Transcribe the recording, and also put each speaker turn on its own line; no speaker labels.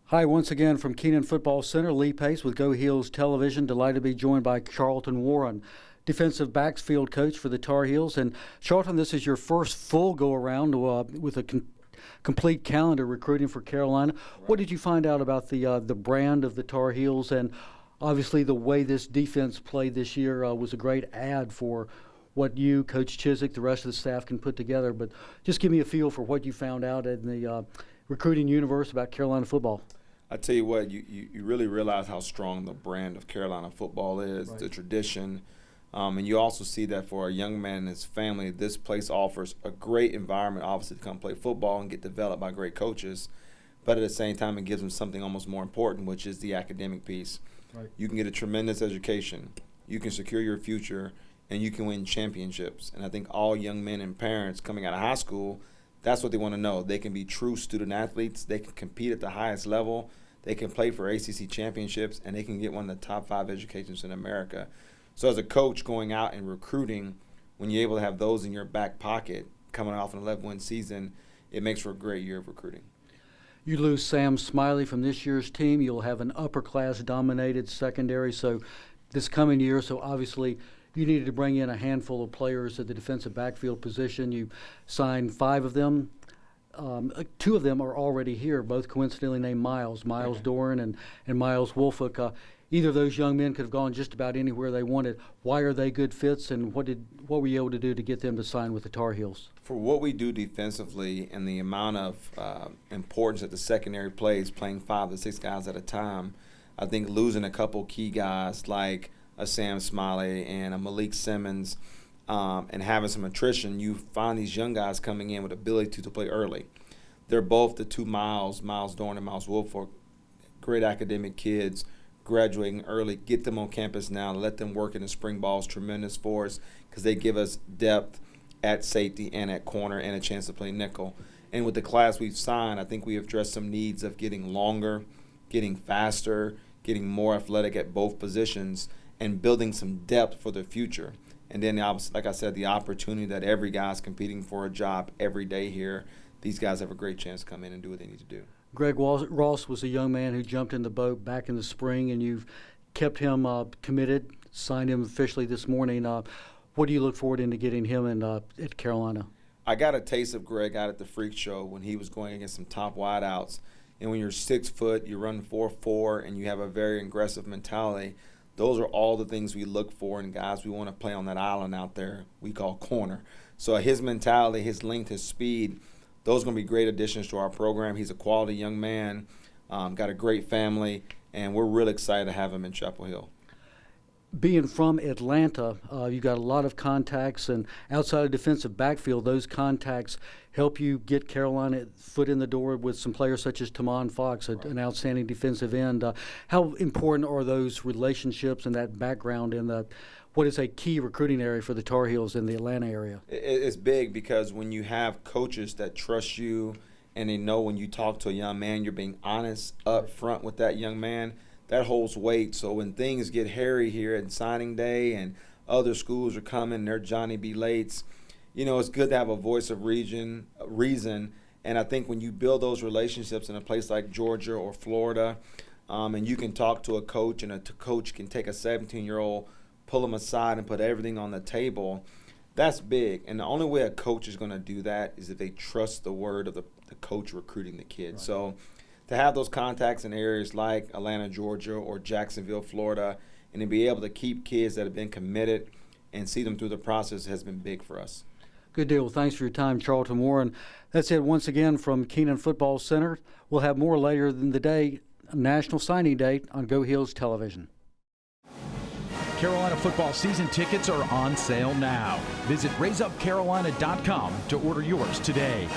Hi, once again from Keenan Football Center, Lee Pace with Go Heels Television. Delighted to be joined by Charlton Warren, defensive backfield coach for the Tar Heels. And Charlton, this is your first full go-around with a complete calendar recruiting for Carolina. Right. What did you find out about the brand of the Tar Heels? And obviously the way this defense played this year was a great add for what you, Coach Chiswick, the rest of the staff can put together. But just give me a feel for what you found out in the recruiting universe about Carolina football.
I tell you what, you really realize how strong the brand of Carolina football is, right. The tradition, and you also see that for a young man and his family, this place offers a great environment, obviously, to come play football and get developed by great coaches. But at the same time, it gives them something almost more important, which is the academic piece. Right. You can get a tremendous education, you can secure your future, and you can win championships. And I think all young men and parents coming out of high school, that's what they want to know. They can be true student athletes. They can compete at the highest level. They can play for ACC championships, and they can get one of the top 5 educations in America. So as a coach going out and recruiting, when you're able to have those in your back pocket coming off an 11-win season, it makes for a great year of recruiting.
You lose Sam Smiley from this year's team. You'll have an upper-class dominated secondary. So this coming year, so obviously you needed to bring in a handful of players at the defensive backfield position. You signed 5 of them. 2 of them are already here, both coincidentally named Miles Doran and Miles Wolfolk. Either of those young men could have gone just about anywhere they wanted. Why are they good fits, and what were you able to do to get them to sign with the Tar Heels?
For what we do defensively and the amount of importance that the secondary plays, playing 5 to 6 guys at a time, I think losing a couple key guys like a Sam Smiley and a Malik Simmons, and having some attrition, you find these young guys coming in with ability to play early. They're both the 2 Miles Doran and Miles Wolfolk, great academic kids, graduating early. Get them on campus now. Let them work in the spring ball is tremendous for us because they give us depth at safety and at corner and a chance to play nickel. And with the class we've signed, I think we have addressed some needs of getting longer, getting faster, getting more athletic at both positions, and building some depth for the future. And then, like I said, the opportunity that every guy's competing for a job every day here. These guys have a great chance to come in and do what they need to do.
Greg Ross was a young man who jumped in the boat back in the spring, and you've kept him committed, signed him officially this morning. What do you look forward into getting him in at Carolina?
I got a taste of Greg out at the Freak Show when he was going against some top wideouts. And when you're 6 foot, you run 4.4, and you have a very aggressive mentality, those are all the things we look for in guys we want to play on that island out there we call corner. So his mentality, his length, his speed, those are going to be great additions to our program. He's a quality young man, got a great family, and we're really excited to have him in Chapel Hill.
Being from Atlanta, you got a lot of contacts, and outside of defensive backfield, those contacts help you get Carolina foot in the door with some players such as Tamon Fox, an outstanding defensive end. How important are those relationships and that background in what is a key recruiting area for the Tar Heels in the Atlanta area?
It's big because when you have coaches that trust you and they know when you talk to a young man, you're being honest up front with that young man, that holds weight. So when things get hairy here at signing day and other schools are coming, they're Johnny B. Lates, it's good to have a voice of reason. And I think when you build those relationships in a place like Georgia or Florida, and you can talk to a coach, and a coach can take a 17-year-old, pull him aside and put everything on the table, that's big. And the only way a coach is going to do that is if they trust the word of the coach recruiting the kid. Right. So to have those contacts in areas like Atlanta, Georgia, or Jacksonville, Florida, and to be able to keep kids that have been committed and see them through the process has been big for us.
Good deal. Well, thanks for your time, Charlton Warren. That's it once again from Keenan Football Center. We'll have more later in the day, National Signing Day on Go Heels Television.
Carolina football season tickets are on sale now. Visit RaiseUpCarolina.com to order yours today.